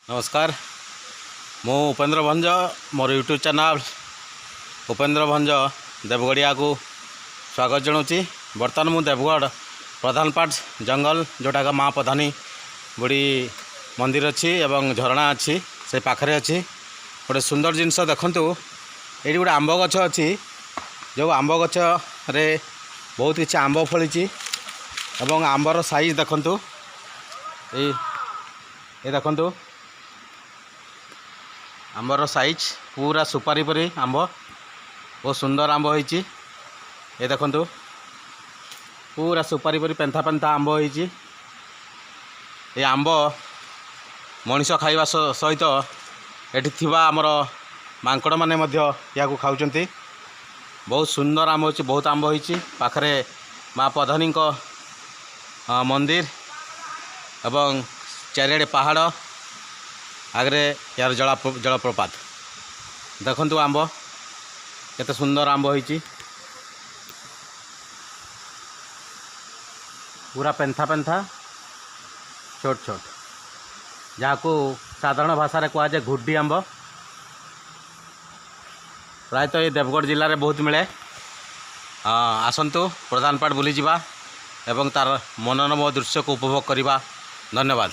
नमस्कार मु उपेन्द्र भंज मोर YouTube channel Upendra भंज देवगड़िया को स्वागत जनाऊँगी। बर्तमान मु देवगढ़ प्रधानपाट जंगल जोटा माँ प्रधानी बुढ़ी मंदिर अच्छी एवं झरणा अच्छी से पाखरे अच्छी गोटे सुंदर जिनस देखु ये गोटे आंब गछ अच्छी जो आंब गछ रे बहुत किसी आंब फली एवं आंबर साइज देखु ये देखु आंबर साइज पूरा सुपारी परी आंब बहुत सुंदर आंब होइची। ये देखु पूरा सुपारी परी पेंथा पेंथा आंब होइची। ये आंब मनीष खाइबा सहित एठी थिबा आमर मांकड़ माने मध्य या खाउचंती। बहुत सुंदर आंब होइची, बहुत आंब होइची। पाखरे माँ प्रधानी मंदिर एवं चारिआडे पहाड़ आगरे यार जलप्रपात देखु आंब केते सुंदर आंब होइची। पूरा पेंथा पेंथा छोट छोट जहाँ को साधारण भाषा रे कहा जाए घुड्डी आंब। प्रायतः ये देवगढ़ जिले में बहुत मिले। आसंतु प्रधानपाट बुली जावा एवं तार मनोरम दृश्य को उपभोग करवा। धन्यवाद।